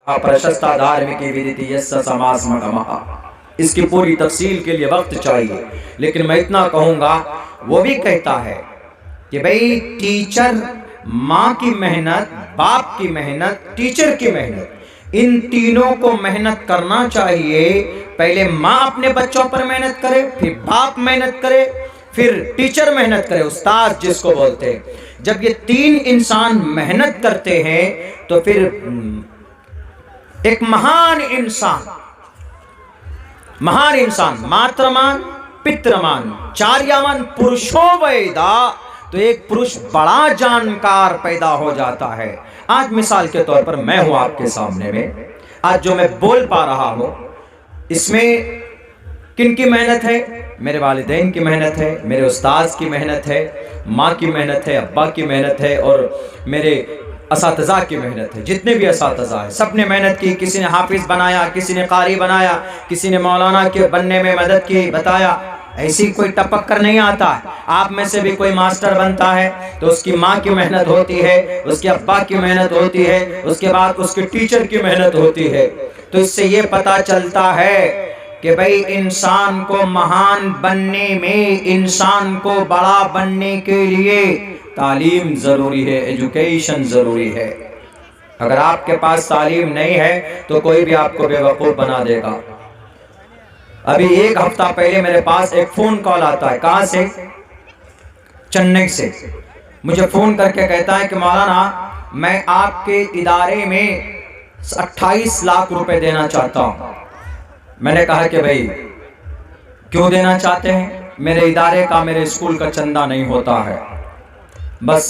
प्रशस्ता धार्मिकी विदिति यस्य समासमगमः। इसकी पूरी तफसील के लिए वक्त चाहिए, लेकिन मैं इतना कहूँगा, वो भी कहता है कि भाई टीचर, माँ की मेहनत, बाप की मेहनत, टीचर की मेहनत, इन तीनों को मेहनत करना चाहिए। पहले माँ अपने बच्चों पर मेहनत करे, फिर बाप मेहनत करे, फिर टीचर मेहनत करे, उस्ताद जिसको बोलते हैं। जब ये तीन इंसान मेहनत करते हैं तो फिर एक महान इंसान मात्रमान पितृमान चार्यमान पुरुषो वेदा, तो एक पुरुष बड़ा जानकार पैदा हो जाता है। आज मिसाल के तौर पर मैं हूं आपके सामने में, आज जो मैं बोल पा रहा हूं, इसमें किनकी मेहनत है? मेरे वालिदैन की मेहनत है, मेरे उस्ताद की मेहनत है, माँ की मेहनत है, अब्बा की मेहनत है, और मेरे असातिज़ा की मेहनत है। जितने भी असातिज़ा है सब ने मेहनत की। किसी ने हाफिज़ बनाया, किसी ने कारी बनाया, किसी ने मौलाना के बनने में मदद की, बताया। ऐसी कोई टपक कर नहीं आता है। आप में से भी कोई मास्टर बनता है तो उसकी माँ की मेहनत होती है, उसके अब्बा की मेहनत होती है, उसके बाद उसके टीचर की मेहनत होती है। तो इससे ये पता चलता है कि भाई इंसान को महान बनने में, इंसान को बड़ा बनने के लिए तालीम ज़रूरी है, एजुकेशन ज़रूरी है। अगर आपके पास तालीम नहीं है तो कोई भी आपको बेवकूफ़ बना देगा। अभी एक हफ्ता पहले मेरे पास एक फ़ोन कॉल आता है। कहाँ से? चेन्नई से। मुझे फ़ोन करके कहता है कि मौलाना, मैं आपके इदारे में 28 लाख रुपए देना चाहता हूँ। मैंने कहा कि भाई क्यों देना चाहते हैं? मेरे इदारे का, मेरे स्कूल का चंदा नहीं होता है, बस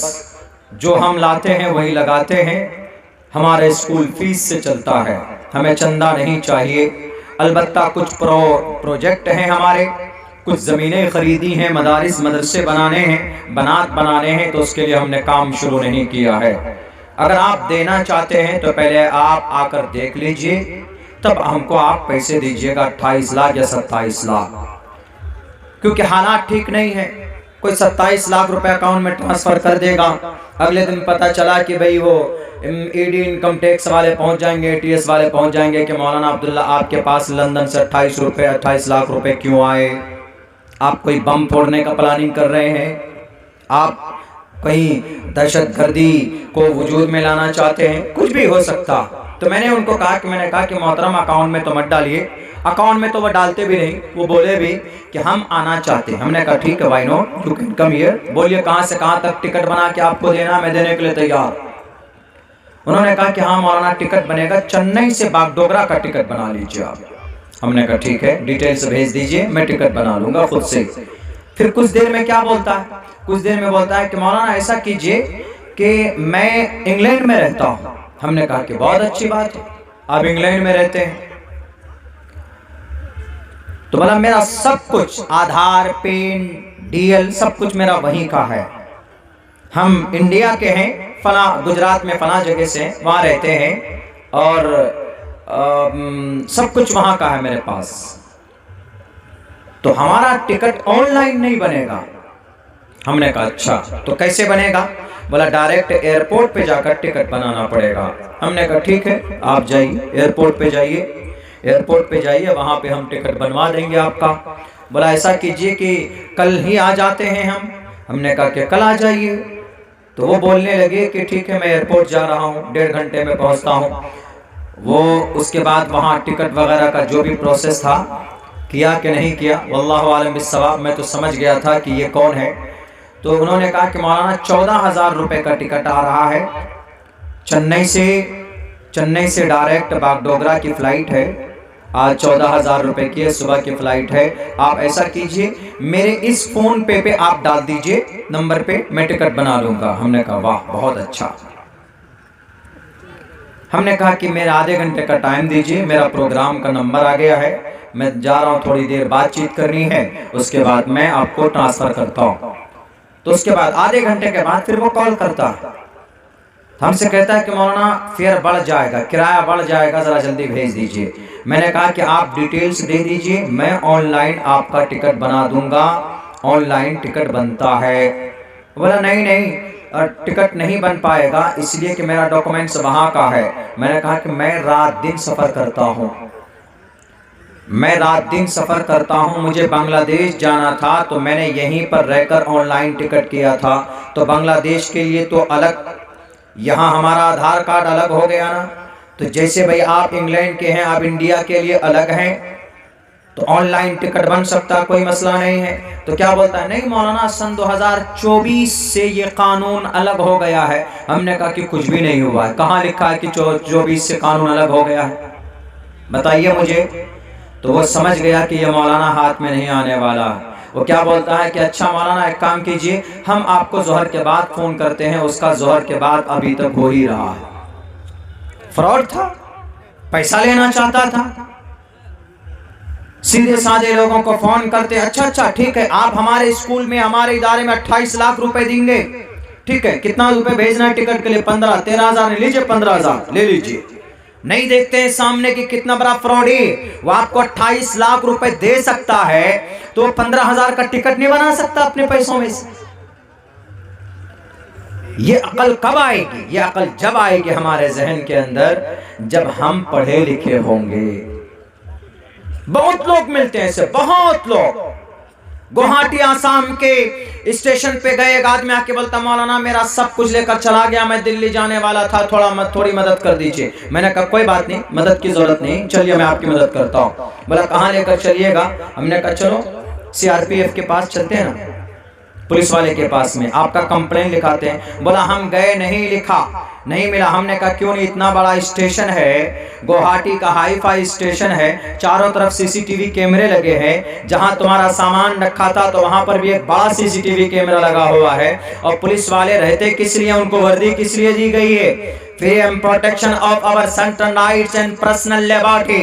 जो हम लाते हैं वही लगाते हैं, हमारे स्कूल फीस से चलता है, हमें चंदा नहीं चाहिए। अलबत्ता कुछ प्रोजेक्ट हैं हमारे, कुछ ज़मीनें ख़रीदी हैं, मदारिस मदरसे बनाने हैं, बनात बनाने हैं, तो उसके लिए हमने काम शुरू नहीं किया है। अगर आप देना चाहते हैं तो पहले आप आकर देख लीजिए, तब हमको आप पैसे दीजिएगा, 28 लाख या 27 लाख, क्योंकि हालात ठीक नहीं है। कोई 27 लाख रुपए अकाउंट में ट्रांसफ़र कर देगा, अगले दिन पता चला कि भाई वो ईडी इनकम टैक्स वाले पहुंच जाएंगे, टीएस वाले पहुंच जाएंगे कि मौलाना अब्दुल्ला आपके पास लंदन से 28 लाख रुपए क्यों आए? आप कोई बम फोड़ने का प्लानिंग कर रहे हैं? आप कहीं दहशतगर्दी को वजूद में लाना चाहते हैं? कुछ भी हो सकता। तो मैंने उनको कहा कि मोहतरम अकाउंट में तो मत डालिए। अकाउंट में तो वो डालते भी नहीं, वो बोले भी कि हम आना चाहते हैं। हमने कहा ठीक है, why not, you can come here. बोलिए कहाँ से कहाँ तक टिकट बना के आपको देना, मैं देने के लिए तैयार। उन्होंने कहा कि हाँ मौलाना, टिकट बनेगा, चेन्नई से बागडोगरा का टिकट बना लीजिए आप। हमने कहा ठीक है, डिटेल्स भेज दीजिए, मैं टिकट बना लूँगा खुद से। फिर कुछ देर में क्या बोलता है? कुछ देर में बोलता है कि मौलाना ऐसा कीजिए कि मैं इंग्लैंड में रहता हूँ। हमने कहा कि बहुत अच्छी बात है, आप इंग्लैंड में रहते हैं। तो बोला मेरा सब कुछ, आधार, पेन, डीएल, सब कुछ मेरा वहीं का है। हम इंडिया के हैं, फला गुजरात में फला जगह से, वहाँ रहते हैं, और सब कुछ वहाँ का है मेरे पास। तो हमारा टिकट ऑनलाइन नहीं बनेगा। हमने कहा अच्छा, तो कैसे बनेगा? बोला डायरेक्ट एयरपोर्ट पे जाकर टिकट बनाना पड़ेगा। हमने कहा ठीक है, आप जाइए एयरपोर्ट पे जाइए, वहाँ पे हम टिकट बनवा देंगे आपका। बोला ऐसा कीजिए कि कल ही आ जाते हैं हम। हमने कहा कि कल आ जाइए। तो वो बोलने लगे कि ठीक है, मैं एयरपोर्ट जा रहा हूँ, 1.5 घंटे में पहुँचता हूँ। वो उसके बाद वहाँ टिकट वगैरह का जो भी प्रोसेस था किया कि नहीं किया, वल्लाहु आलम बिस्सवाब। मैं तो समझ गया था कि ये कौन है। तो उन्होंने कहा कि मौलाना 14,000 रुपये का टिकट आ रहा है, चेन्नई से डायरेक्ट बागडोगरा की फ़्लाइट है। आज 14,000 रुपये की सुबह की फ़्लाइट है। आप ऐसा कीजिए, मेरे इस फ़ोन पे आप डाल दीजिए नंबर पे, मैं टिकट बना लूँगा। हमने कहा वाह बहुत अच्छा। हमने कहा कि मेरा आधे घंटे का टाइम दीजिए, मेरा प्रोग्राम का नंबर आ गया है, मैं जा रहा हूँ, थोड़ी देर बातचीत करनी है, उसके बाद मैं आपको ट्रांसफ़र करता हूँ। तो उसके बाद आधे घंटे के बाद फिर वो कॉल करता है, हमसे कहता है कि मौलाना फेयर बढ़ जाएगा, किराया बढ़ जाएगा, ज़रा जल्दी भेज दीजिए। मैंने कहा कि आप डिटेल्स दे दीजिए, मैं ऑनलाइन आपका टिकट बना दूंगा, ऑनलाइन टिकट बनता है। बोला नहीं, टिकट नहीं बन पाएगा इसलिए कि मेरा डॉक्यूमेंट्स वहाँ का है। मैंने कहा कि मैं रात दिन सफ़र करता हूँ, मैं रात दिन सफ़र करता हूँ, मुझे बांग्लादेश जाना था तो मैंने यहीं पर रहकर ऑनलाइन टिकट किया था। तो बांग्लादेश के लिए तो अलग, यहाँ हमारा आधार कार्ड अलग हो गया ना। तो जैसे भाई आप इंग्लैंड के हैं, आप इंडिया के लिए अलग हैं, तो ऑनलाइन टिकट बन सकता, कोई मसला नहीं है। तो क्या बोलता है, नहीं मौलाना सन 2024 से ये कानून अलग हो गया है। हमने कहा कि कुछ भी नहीं हुआ है, कहाँ लिखा है कि 24 से कानून अलग हो गया है, बताइए मुझे। तो वो समझ गया कि ये मौलाना हाथ में नहीं आने वाला है। वो क्या बोलता है कि अच्छा मौलाना एक काम कीजिए, हम आपको जोहर के बाद फ़ोन करते हैं। उसका जोहर के बाद अभी तक हो ही रहा है। फ्रॉड था, पैसा लेना चाहता था। सीधे साधे लोगों को फ़ोन करते, अच्छा ठीक है, आप हमारे स्कूल में, हमारे इदारे में 28 लाख रुपए देंगे, ठीक है, कितना रुपए भेजना है टिकट के लिए? 13 हज़ार लीजिए, 15,000 ले लीजिए। नहीं देखते हैं सामने कि कितना बड़ा फ्रॉडी। वो आपको 28 लाख रुपए दे सकता है तो 15,000 का टिकट नहीं बना सकता अपने पैसों में से। ये अकल कब आएगी? ये अकल जब आएगी हमारे जहन के अंदर, जब हम पढ़े लिखे होंगे। बहुत लोग मिलते हैं ऐसे, बहुत लोग। गुवाहाटी आसाम के स्टेशन पे गए, एक आदमी आके बोलता, मौलाना मेरा सब कुछ लेकर चला गया, मैं दिल्ली जाने वाला था, थोड़ी मदद कर दीजिए। मैंने कहा कोई बात नहीं, मदद की जरूरत नहीं, चलिए मैं आपकी मदद करता हूँ। बोला कहाँ लेकर चलिएगा? हमने कहा चलो CRPF के पास चलते हैं ना, पुलिस वाले के पास में, आपका कंप्लेन लिखाते हैं। बोला हम गए, नहीं लिखा, नहीं मिला। हमने कहा क्यों नहीं, इतना बड़ा स्टेशन है, गुवाहाटी का हाई-फाई स्टेशन है, चारों तरफ CCTV कैमरे लगे हैं, जहां तुम्हारा सामान रखा था तो वहां पर भी एक बड़ा CCTV कैमरा लगा हुआ है। और पुलिस वाले रहते किस लिए, उनको वर्दी किस लिए दी गई है? Free and protection of our central rights and personal liberty.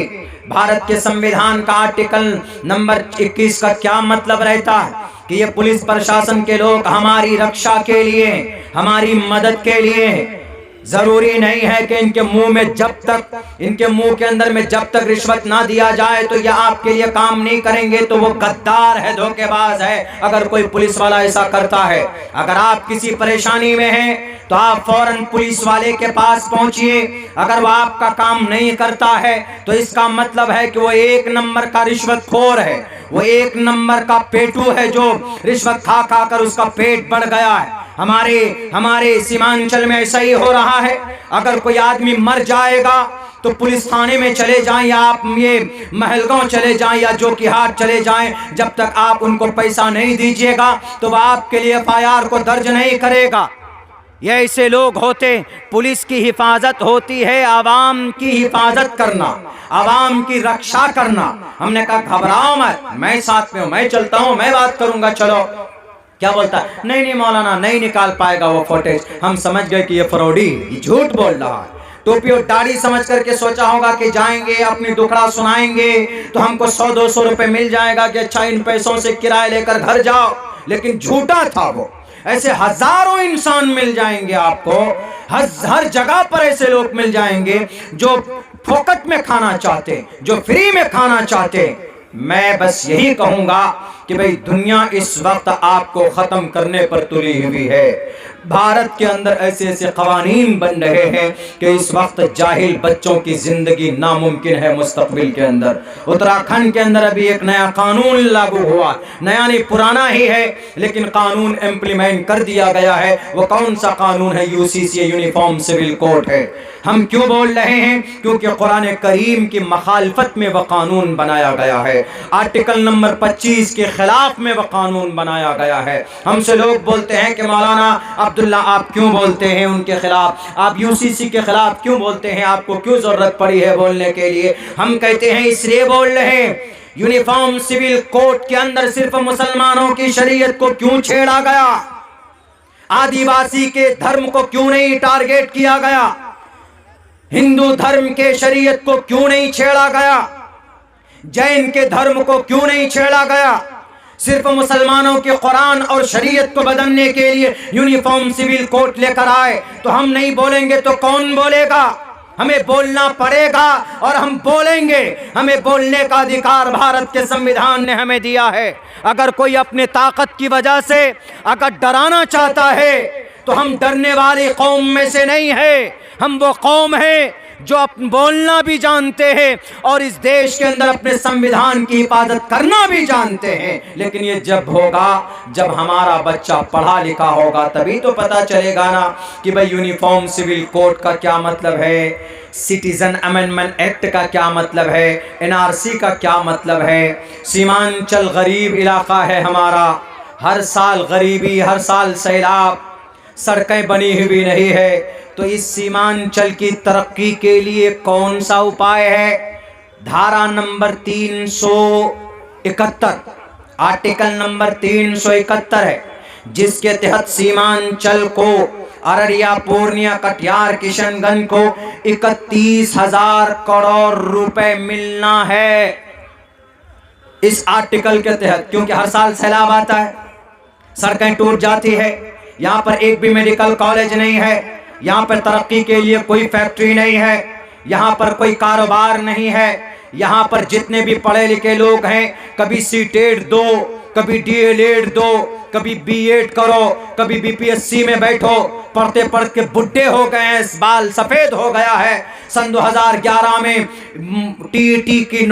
Bharat के संविधान का आर्टिकल नंबर 21 का क्या मतलब रहता है कि ये पुलिस प्रशासन के लोग हमारी रक्षा के लिए, हमारी मदद के लिए। जरूरी नहीं है कि इनके मुंह में जब तक, इनके मुंह के अंदर में जब तक रिश्वत ना दिया जाए तो ये आपके लिए काम नहीं करेंगे, तो वो गद्दार है, धोखेबाज है। अगर कोई पुलिस वाला ऐसा करता है, अगर आप किसी परेशानी में हैं तो आप फौरन पुलिस वाले के पास पहुंचिए। अगर वो आपका काम नहीं करता है तो इसका मतलब है कि वो एक नंबर का रिश्वतखोर है, वो एक नंबर का पेटू है, जो रिश्वत खा खा कर उसका पेट बढ़ गया है। हमारे सीमांचल में ऐसा ही हो रहा है। अगर कोई आदमी मर जाएगा तो पुलिस थाने में चले जाएं, या आप ये महलगांव चले जाएं या जोकीहाट चले जाएं, जब तक आप उनको पैसा नहीं दीजिएगा तो वह आपके लिए FIR को दर्ज नहीं करेगा। ये ऐसे लोग होते। पुलिस की हिफाजत होती है आवाम की हिफाजत करना, आवाम की रक्षा करना। हमने कहा घबराओ मत, मैं साथ में हूं, मैं चलता हूं, मैं बात करूंगा, चलो। क्या बोलता है, नहीं मौलाना नहीं निकाल पाएगा वो फुटेज। हम समझ गए कि ये फ्रॉडी, ये झूठ बोल रहा है। टोपी और दाढ़ी समझ करके सोचा होगा कि जाएंगे अपनी दुखड़ा सुनाएंगे तो हमको 100-200 रुपए मिल जाएगा कि अच्छा इन पैसों से किराया लेकर घर जाओ, लेकिन झूठा था वो। ऐसे हजारों इंसान मिल जाएंगे आपको, हर जगह पर ऐसे लोग मिल जाएंगे जो फोकट में खाना चाहते, जो फ्री में खाना चाहते। मैं बस यही कहूंगा कि भाई दुनिया इस वक्त आपको खत्म करने पर तुली हुई है। भारत के अंदर ऐसे ऐसे कवानीन बन रहे हैं कि इस वक्त जाहिल बच्चों की जिंदगी नामुमकिन है मुस्तकबिल के अंदर। उत्तराखंड के अंदर अभी एक नया कानून लागू हुआ, नया नहीं पुराना ही है, लेकिन कानून इम्प्लीमेंट कर दिया गया है। वो कौन सा कानून है? UCC यूनिफॉर्म सिविल कोड है। हम क्यों बोल रहे हैं? क्योंकि कुरान करीम की मखालफत में वह कानून बनाया गया है। आर्टिकल नंबर 25 के खिलाफ में वह कानून बनाया गया है। हमसे लोग बोलते हैं कि मौलाना अब्दुल्ला आप क्यों बोलते हैं उनके खिलाफ, आप UCC के खिलाफ क्यों बोलते हैं, आपको क्यों जरूरत पड़ी है बोलने के लिए? हम कहते हैं इसलिए बोल रहे हैं, यूनिफॉर्म सिविल कोड के अंदर सिर्फ मुसलमानों की शरीयत को क्यों छेड़ा गया? आदिवासी के धर्म को क्यों नहीं टारगेट किया गया? हिंदू धर्म के शरीयत को क्यों नहीं छेड़ा गया? जैन के धर्म को क्यों नहीं छेड़ा गया? सिर्फ मुसलमानों के कुरान और शरीयत को बदलने के लिए यूनिफॉर्म सिविल कोड लेकर आए। तो हम नहीं बोलेंगे तो कौन बोलेगा? हमें बोलना पड़ेगा और हम बोलेंगे। हमें बोलने का अधिकार भारत के संविधान ने हमें दिया है। अगर कोई अपने ताकत की वजह से अगर डराना चाहता है तो हम डरने वाली कौम में से नहीं है। हम वो कौम है जो बोलना भी जानते हैं और इस देश के अंदर अपने संविधान की हिफाजत करना भी जानते हैं। लेकिन ये जब होगा, जब हमारा बच्चा पढ़ा लिखा होगा, तभी तो पता चलेगा ना कि भाई यूनिफॉर्म सिविल कोड का क्या मतलब है, सिटीजन अमेंडमेंट एक्ट का क्या मतलब है, एनआरसी का क्या मतलब है। सीमांचल गरीब इलाका है हमारा, हर साल गरीबी, हर साल सैलाब, सड़कें बनी हुई नहीं है। तो इस सीमांचल की तरक्की के लिए कौन सा उपाय है? धारा नंबर 371, आर्टिकल नंबर 371 है, जिसके तहत सीमांचल को अररिया, पूर्णिया, कटिहार, किशनगंज को 31,000 करोड़ रुपए मिलना है इस आर्टिकल के तहत। क्योंकि हर साल सैलाब आता है, सड़कें टूट जाती है, यहाँ पर एक भी मेडिकल कॉलेज नहीं है, यहाँ पर तरक्की के लिए कोई फैक्ट्री नहीं है, यहाँ पर कोई कारोबार नहीं है। यहाँ पर जितने भी पढ़े लिखे लोग हैं, कभी सीटेट दो, कभी डीएलएड दो, कभी बीएड करो, कभी बीपीएससी में बैठो, पढ़ते पढ़ के बुढ़े हो गए हैं, बाल सफ़ेद हो गया है। सन 2011 में टीईटी की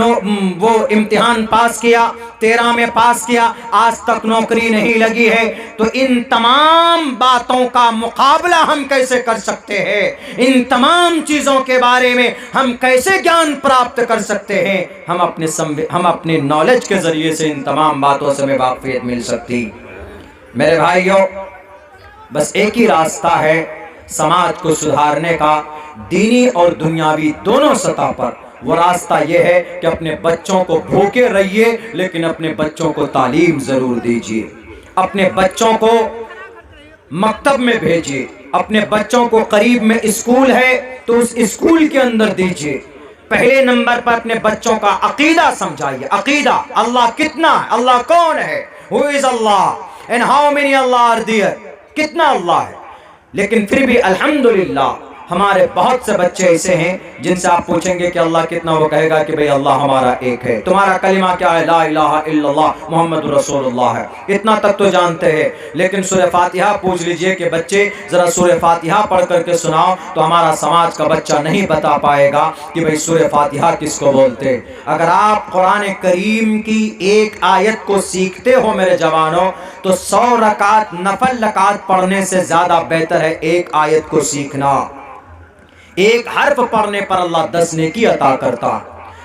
वो इम्तिहान पास किया, 13 में पास किया, आज तक नौकरी नहीं लगी है। तो इन तमाम बातों का मुकाबला हम कैसे कर सकते हैं? इन तमाम चीज़ों के बारे में हम कैसे ज्ञान प्राप्त कर सकते हैं? हम अपने नॉलेज के ज़रिए से इन तमाम बातों से हमें वाक़फ़ियत मिल सकती। मेरे भाइयों, बस एक ही रास्ता है समाज को सुधारने का, दीनी और दुनियावी दोनों सतह पर। वो रास्ता ये है कि अपने बच्चों को भूखे रहिए, लेकिन अपने बच्चों को तालीम ज़रूर दीजिए। अपने बच्चों को मकतब में भेजिए, अपने बच्चों को करीब में स्कूल है तो उस स्कूल के अंदर दीजिए। पहले नंबर पर अपने बच्चों का अकीदा समझाइए। अकीदा, अल्लाह कितना है, अल्लाह कौन है, who is Allah and how many Allah are there, कितना अल्लाह है। लेकिन फिर भी अल्हम्दुलिल्लाह हमारे बहुत से बच्चे ऐसे हैं जिनसे आप पूछेंगे कि अल्लाह कितना, वो कहेगा कि भाई अल्लाह हमारा एक है। तुम्हारा कलिमा क्या है? ला इलाहा इल्लल्लाह मुहम्मद रसूलुल्लाह है। इतना तक तो जानते हैं। लेकिन सूरह फातिहा पूछ लीजिए कि बच्चे ज़रा सूरह फातिहा पढ़ करके सुनाओ, तो हमारा समाज का बच्चा नहीं बता पाएगा कि भाई सूरह फातिहा किसको बोलते। अगर आप कुरान करीम की एक आयत को सीखते हो मेरे जवानों, तो 100 रकात नफल रकात पढ़ने से ज़्यादा बेहतर है एक आयत को सीखना। एक हर्फ पढ़ने पर अल्लाह 10 नेकी अता करता है।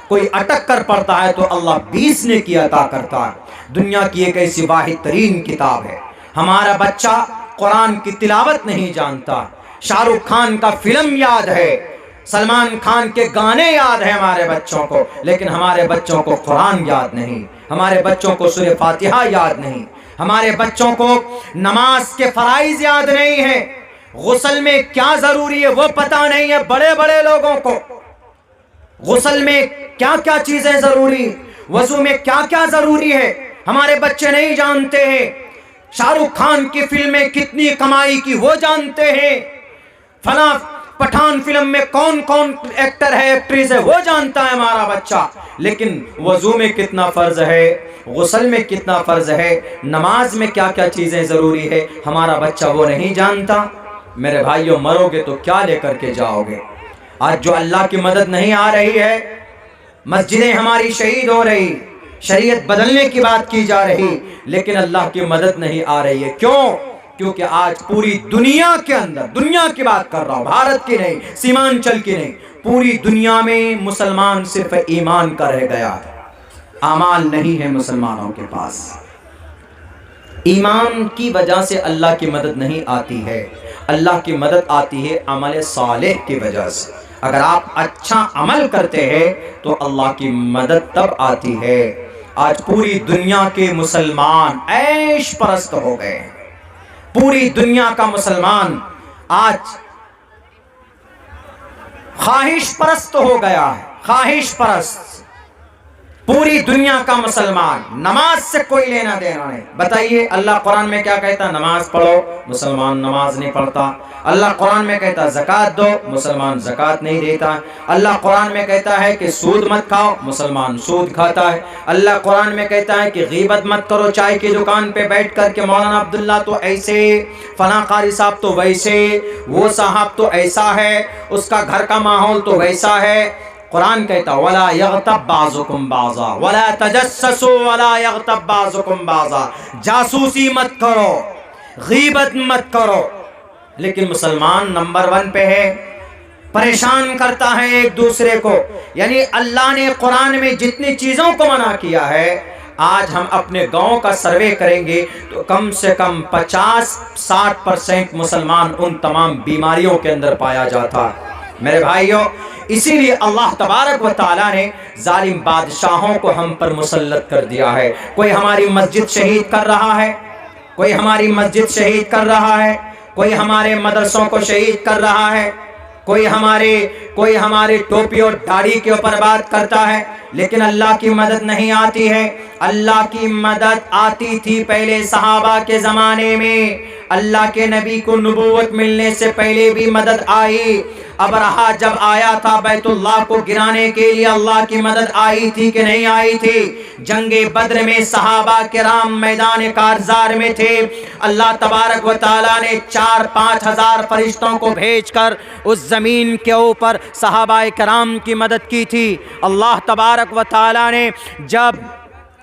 कोई अटक कर पढ़ता है तो अल्लाह 20 नेकी अता करता है। दुनिया की एक ऐसी वाहिद तरीन किताब है। हमारा बच्चा कुरान की तिलावत नहीं जानता। शाहरुख खान का फिल्म याद है, सलमान खान के गाने याद है हमारे बच्चों को, लेकिन हमारे बच्चों को कुरान याद नहीं, हमारे बच्चों को सूरह फातिहा याद नहीं, हमारे बच्चों को नमाज के फराइज याद नहीं है, गुस्ल में क्या जरूरी है वो पता नहीं है। बड़े बड़े लोगों को गुस्ल में क्या क्या चीजें जरूरी, वजू में क्या क्या जरूरी है, हमारे बच्चे नहीं जानते हैं। शाहरुख खान की फिल्में कितनी कमाई की वो जानते हैं। फला पठान फिल्म में कौन कौन एक्टर है, एक्ट्रेस है, वो जानता है हमारा बच्चा। लेकिन वजू में कितना फर्ज है, गुस्ल में कितना फर्ज है, नमाज में क्या क्या चीजें जरूरी है, हमारा बच्चा वो नहीं जानता। मेरे भाइयों, मरोगे तो क्या लेकर के जाओगे? आज जो अल्लाह की मदद नहीं आ रही है, मस्जिदें हमारी शहीद हो रही, शरीयत बदलने की बात की जा रही, लेकिन अल्लाह की मदद नहीं आ रही है। क्यों? क्योंकि आज पूरी दुनिया के अंदर, दुनिया की बात कर रहा हूं, भारत की नहीं, सीमांचल की नहीं, पूरी दुनिया में मुसलमान सिर्फ ईमान का रह गया है, अमाल नहीं है मुसलमानों के पास। ईमान की वजह से अल्लाह की मदद नहीं आती है, अल्लाह की मदद आती है अमल सालेह की वजह से। अगर आप अच्छा अमल करते हैं तो अल्लाह की मदद तब आती है। आज पूरी दुनिया के मुसलमान ऐश परस्त हो गए हैं। पूरी दुनिया का मुसलमान आज ख्वाहिश परस्त हो गया है, ख्वाहिश परस्त। पूरी दुनिया का मुसलमान, नमाज से कोई लेना देना नहीं। बताइए अल्लाह कुरान में क्या कहता है? नमाज पढ़ो, मुसलमान नमाज नहीं पढ़ता। अल्लाह कुरान में कहता है ज़कात दो, मुसलमान ज़कात नहीं देता। अल्लाह कुरान में कहता है कि सूद मत खाओ, मुसलमान सूद खाता है। अल्लाह कुरान में कहता है कि गीबत मत करो, चाय की दुकान पे बैठ कर के मौलाना अब्दुल्ला तो ऐसे, फला कारी साहब तो वैसे, वो साहब तो ऐसा है, उसका घर का माहौल तो वैसा है। कुरान कहता वला यग़तब बाज़ुकुम बाज़ा वला तजस्ससु वला यग़तब बाज़ुकुम बाज़ा, जासूसी मत करो, गीबत मत करो। लेकिन मुसलमान नंबर 1 पे है, परेशान करता है एक दूसरे को। यानी अल्लाह ने कुरान में जितनी चीज़ों को मना किया है, आज हम अपने गांव का सर्वे करेंगे तो कम से कम 50-60% मुसलमान उन तमाम बीमारियों के अंदर पाया जाता है। मेरे भाइयों, इसीलिए अल्लाह तबारक व तआला ने जालिम बादशाहों को हम पर मुसल्लत कर दिया है। कोई हमारी मस्जिद शहीद कर रहा है, कोई हमारी मस्जिद शहीद कर रहा है, कोई हमारे मदरसों को शहीद कर रहा है, कोई हमारे टोपी और दाढ़ी के ऊपर बात करता है। लेकिन अल्लाह की मदद नहीं आती है। अल्लाह की मदद आती थी पहले सहाबा के ज़माने में, अल्लाह के नबी को नबूवत मिलने से पहले भी मदद आई। अबरहा जब आया था बैतुल्लाह को गिराने के लिए, अल्लाह की मदद आई थी कि नहीं आई थी? जंगे बद्र में सहाबा किराम मैदान कारजार में थे। अल्लाह तबारक व तआला ने 4-5 हज़ार फरिश्तों को भेजकर उस ज़मीन के ऊपर सहाबा किराम की मदद की थी। अल्लाह तबारक व तआला ने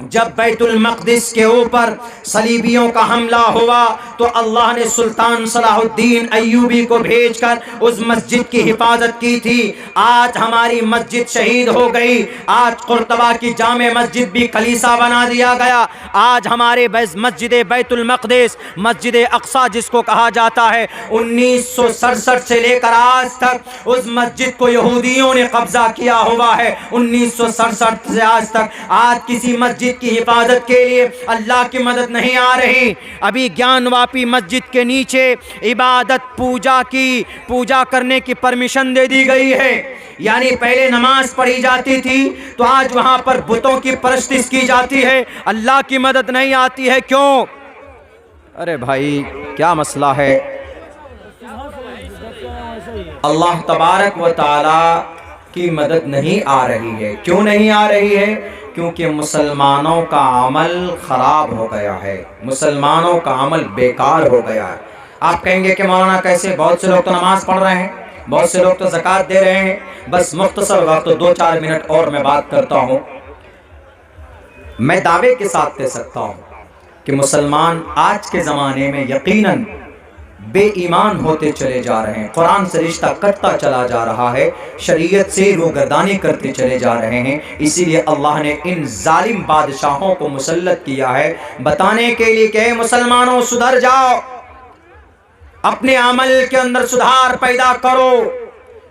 जब बैतुल मक़दिस के ऊपर सलीबियों का हमला हुआ तो अल्लाह ने सुल्तान सलाहुद्दीन अय्यूबी को भेजकर उस मस्जिद की हिफाजत की थी। आज हमारी मस्जिद शहीद हो गई। आज कुर्तबा की जामे मस्जिद भी कलीसा बना दिया गया। आज हमारे मस्जिद बैतुल मक़दिस, मस्जिद अक़सा जिसको कहा जाता है, 1967 से लेकर आज तक उस मस्जिद को यहूदियों ने कब्जा किया हुआ है। 1967 से आज तक आज किसी मस्जिद की हिफाजत के लिए अल्लाह की मदद नहीं आ रही। अभी ज्ञानवापी मस्जिद के नीचे इबादत पूजा करने की परमिशन दे दी गई है। यानी पहले नमाज पढ़ी जाती थी तो आज वहां पर बुतों की परस्तिश की जाती है। अल्लाह की मदद नहीं आती है, क्यों? अरे भाई क्या मसला है? अल्लाह तबारक व तआला की मदद नहीं आ रही है। क्यों नहीं आ रही है? क्योंकि मुसलमानों का अमल ख़राब हो गया है, मुसलमानों का अमल बेकार हो गया है। आप कहेंगे कि मौलाना कैसे? बहुत से लोग तो नमाज पढ़ रहे हैं, बहुत से लोग तो ज़कात दे रहे हैं। बस मुख्तसर वक्त, तो 2-4 मिनट और मैं बात करता हूँ। मैं दावे के साथ कह सकता हूँ कि मुसलमान आज के ज़माने में यकीनन बेईमान होते चले जा रहे हैं, कुरान से रिश्ता कटता चला जा रहा है, शरीयत से रूगर्दानी करते चले जा रहे हैं। इसीलिए अल्लाह ने इन जालिम बादशाहों को मुसल्लत किया है बताने के लिए कि मुसलमानों सुधर जाओ, अपने अमल के अंदर सुधार पैदा करो,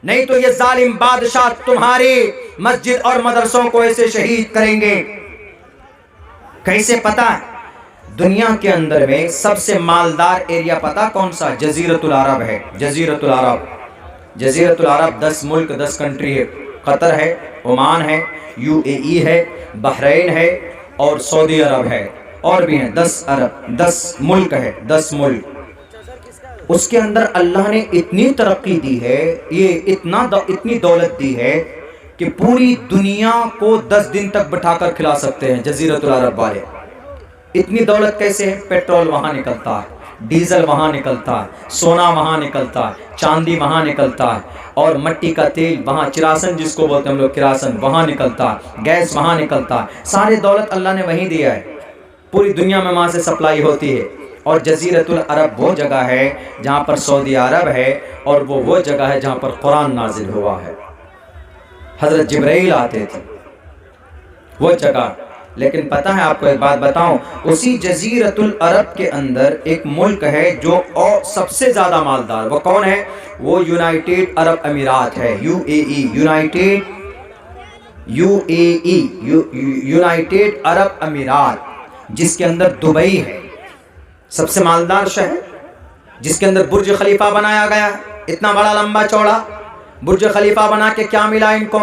नहीं तो ये जालिम बादशाह तुम्हारी मस्जिद और मदरसों को ऐसे शहीद करेंगे। कैसे पता है? दुनिया के अंदर में सबसे मालदार एरिया पता कौन सा? जजीरतुल अरब है। जजीरतुल अरब 10 मुल्क 10 कंट्री है। कतर है, ओमान है, UAE है, बहरीन है और सऊदी अरब है, और भी हैं 10 मुल्क है, 10 मुल्क। उसके अंदर अल्लाह ने इतनी तरक्की दी है, ये इतनी दौलत दी है कि पूरी दुनिया को 10 दिन तक बिठाकर खिला सकते हैं जजीरतुल अरब वाले। इतनी दौलत कैसे है? पेट्रोल वहाँ निकलता है, डीजल वहाँ निकलता है, सोना वहाँ निकलता है, चांदी वहाँ निकलता है, और मट्टी का तेल वहाँ, किरासन जिसको बोलते हैं हम लोग, किरासन वहाँ निकलता है, गैस वहाँ निकलता है। सारी दौलत अल्लाह ने वहीं दिया है, पूरी दुनिया में वहाँ से सप्लाई होती है। और जजीरतुल अरब वो जगह है जहाँ पर सऊदी अरब है, और वो जगह है जहाँ पर कुरान नाजिल हुआ है, हज़रत जिब्राइल आते थे वो जगह। लेकिन पता है आपको एक बात बताऊं, उसी जजीरतुल अरब के अंदर एक मुल्क है जो और सबसे ज़्यादा मालदार, वो कौन है? वो यूनाइटेड अरब अमीरात है, यूनाइटेड अरब अमीरात, जिसके अंदर दुबई है सबसे मालदार शहर, जिसके अंदर बुर्ज खलीफा बनाया गया। इतना बड़ा लंबा चौड़ा बुर्ज खलीफा बना के क्या मिला इनको?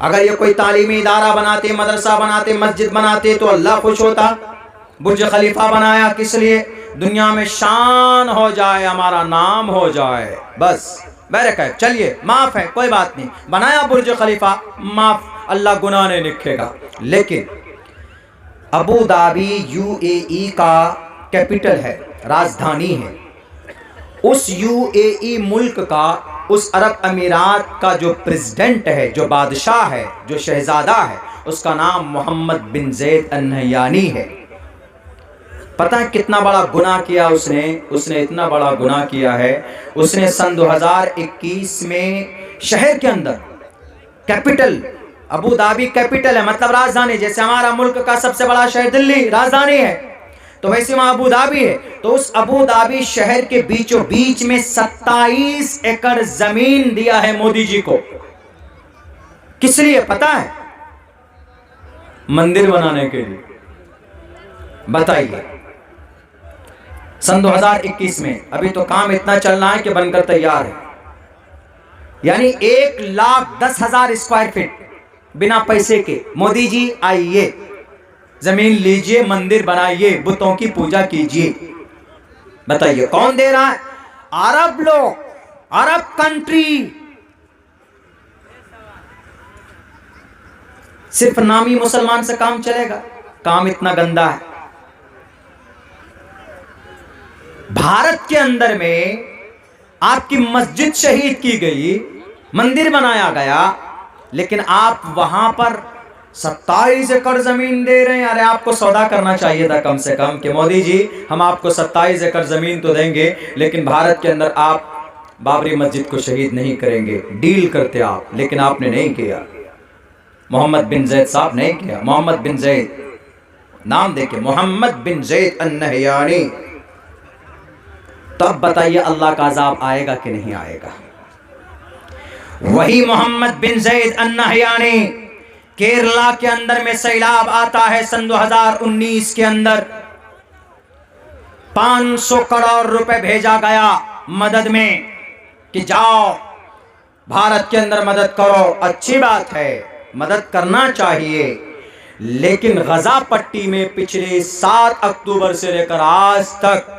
अगर ये कोई तालीमी इदारा बनाते, मदरसा बनाते, मस्जिद बनाते तो अल्लाह खुश होता। बुर्ज खलीफा बनाया किस लिए? दुनिया में शान हो जाए, हमारा नाम हो जाए, बस बैरकैफ। चलिए माफ है, कोई बात नहीं, बनाया बुर्ज खलीफा, माफ, अल्लाह गुनाह नहीं लिखेगा। लेकिन अबू धाबी यूएई का कैपिटल है, राजधानी है। उस यूएई मुल्क का, उस अरब अमीरात का जो प्रेसिडेंट है, जो बादशाह है, जो शहजादा है, उसका नाम मोहम्मद बिन ज़ैद अन-नहयानी है। पता है कितना बड़ा गुनाह किया उसने इतना बड़ा गुनाह किया है। उसने सन 2021 में शहर के अंदर, कैपिटल अबू धाबी कैपिटल है, मतलब राजधानी, जैसे हमारा मुल्क का सबसे बड़ा शहर दिल्ली राजधानी है, तो वैसे वहां अबू धाबी है। तो उस अबू धाबी शहर के बीचों बीच में 27 एकड़ जमीन दिया है मोदी जी को। किस लिए पता है? मंदिर बनाने के लिए। बताइए, सन 2021 में, अभी तो काम इतना चलना है कि बनकर तैयार है, यानी 1,10,000 स्क्वायर फीट बिना पैसे के। मोदी जी आइए, जमीन लीजिए, मंदिर बनाइए, बुतों की पूजा कीजिए। बताइए कौन दे रहा है? अरब लोग, अरब कंट्री। सिर्फ नामी मुसलमान से काम चलेगा? काम इतना गंदा है। भारत के अंदर में आपकी मस्जिद शहीद की गई, मंदिर बनाया गया, लेकिन आप वहां पर 27 एकड़ जमीन दे रहे हैं। अरे आपको सौदा करना चाहिए था कम से कम कि मोदी जी हम आपको 27 एकड़ जमीन तो देंगे, लेकिन भारत के अंदर आप बाबरी मस्जिद को शहीद नहीं करेंगे। डील करते आप, लेकिन आपने नहीं किया। मोहम्मद बिन ज़ैद साहब नहीं किया। मोहम्मद बिन ज़ैद नाम देखे, मोहम्मद बिन ज़ैद अन-नहयानी। तब बताइए अल्लाह का अजाब आएगा कि नहीं आएगा? वही मोहम्मद बिन ज़ैद अन-नहयानी, केरला के अंदर में सैलाब आता है सन 2019 के अंदर, 500 करोड़ रुपए भेजा गया मदद में कि जाओ भारत के अंदर मदद करो। अच्छी बात है, मदद करना चाहिए, लेकिन गजा पट्टी में पिछले 7 अक्टूबर से लेकर आज तक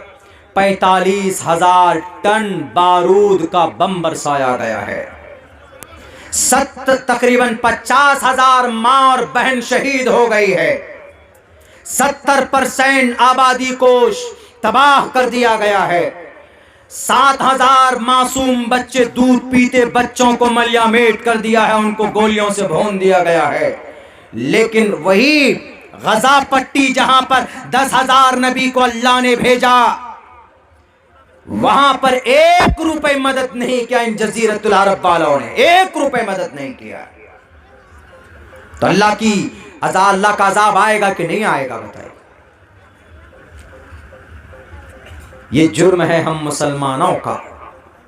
45,000 टन बारूद का बम बरसाया गया है। तकरीबन 50,000 मां और बहन शहीद हो गई है। 70% आबादी को तबाह कर दिया गया है। 7,000 मासूम बच्चे, दूध पीते बच्चों को मलियामेट कर दिया है, उनको गोलियों से भून दिया गया है। लेकिन वही गजा पट्टी जहां पर 10,000 नबी को अल्लाह ने भेजा, वहां पर 1 रुपए मदद नहीं किया इन जजीरतुल अरब वालों ने, 1 रुपए मदद नहीं किया। तो अल्लाह का अजाब आएगा कि नहीं आएगा? बताइए। ये जुर्म है हम मुसलमानों का,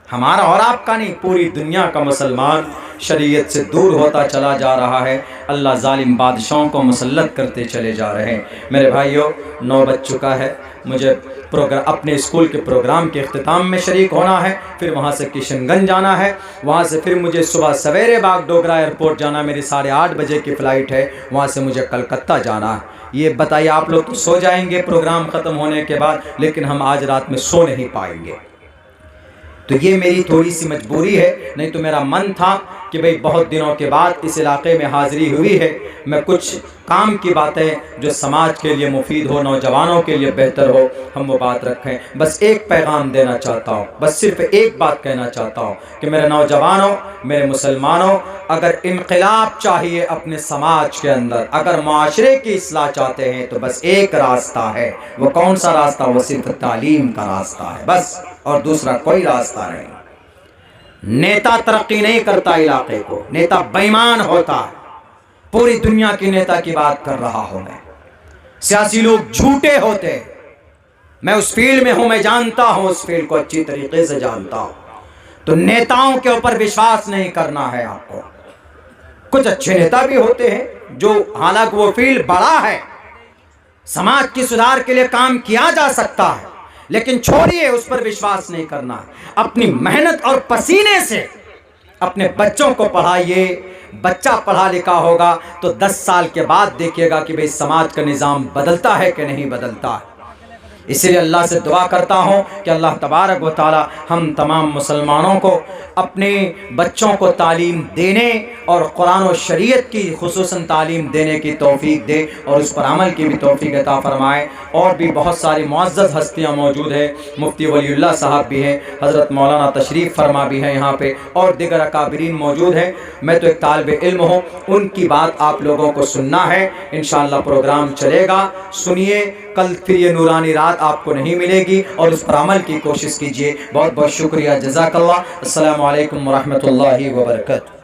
हमारा और आपका नहीं, पूरी दुनिया का मुसलमान शरीयत से दूर होता चला जा रहा है। अल्लाह जालिम बादशाहों को मुसल्लत करते चले जा रहे हैं। मेरे भाइयों, 9 बज चुका है, मुझे अपने स्कूल के प्रोग्राम के इख्तिताम में शरीक होना है, फिर वहाँ से किशनगंज जाना है, वहाँ से फिर मुझे सुबह सवेरे बागडोगरा एयरपोर्ट जाना, मेरी 8:30 बजे की फ़्लाइट है, वहाँ से मुझे कलकत्ता जाना है। ये बताइए, आप लोग तो सो जाएंगे प्रोग्राम ख़त्म होने के बाद, लेकिन हम आज रात में सो नहीं पाएंगे। तो ये मेरी थोड़ी सी मजबूरी है, नहीं तो मेरा मन था कि भाई बहुत दिनों के बाद इस इलाके में हाज़िरी हुई है, मैं कुछ काम की बातें जो समाज के लिए मुफीद हो, नौजवानों के लिए बेहतर हो, हम वो बात रखें। बस एक पैगाम देना चाहता हूँ, बस सिर्फ एक बात कहना चाहता हूँ कि मेरे नौजवानों, मेरे मुसलमानों, अगर इनक़िलाब चाहिए अपने समाज के अंदर, अगर माशरे की इस्लाह चाहते हैं, तो बस एक रास्ता है। वो कौन सा रास्ता? वो सिर्फ तालीम का रास्ता है, बस, और दूसरा कोई रास्ता नहीं। नेता तरक्की नहीं करता इलाके को, नेता बेईमान होता है। पूरी दुनिया की नेता की बात कर रहा हूं मैं। सियासी लोग झूठे होते हैं, मैं उस फील्ड में हूं, मैं जानता हूं, उस फील्ड को अच्छी तरीके से जानता हूं। तो नेताओं के ऊपर विश्वास नहीं करना है आपको। कुछ अच्छे नेता भी होते हैं जो, हालांकि वो फील्ड बड़ा है, समाज की सुधार के लिए काम किया जा सकता है, लेकिन छोड़िए, उस पर विश्वास नहीं करना। अपनी मेहनत और पसीने से अपने बच्चों को पढ़ाइए, बच्चा पढ़ा लिखा होगा तो 10 साल के बाद देखिएगा कि भाई समाज का निज़ाम बदलता है कि नहीं बदलता है। इसलिए अल्लाह से दुआ करता हूँ कि अल्लाह तबारक व तआला हम तमाम मुसलमानों को अपने बच्चों को तालीम देने और कुरान और शरीयत की खुसूसन तालीम देने की तौफीक दे और उस पर अमल की भी तौफीक अता फरमाए। और भी बहुत सारी मुअज़्ज़ज़ हस्तियाँ मौजूद है, मुफ्ती वलीउल्लाह साहब भी हैं, हज़रत मौलाना तशरीफ़ फरमा भी हैं यहाँ पे, और दिगर अकाबिरीन मौजूद हैं। मैं तो एक तालिब इल्म हूँ, उनकी बात आप लोगों को सुनना है। इंशाअल्लाह प्रोग्राम चलेगा, सुनिए। कल फिर ये नूरानी रात आपको नहीं मिलेगी और उस पर अमल की कोशिश कीजिए। बहुत बहुत शुक्रिया, जज़ाकल्लाह। अस्सलामु अलैकुम व रहमतुल्लाहि व बरकातहू।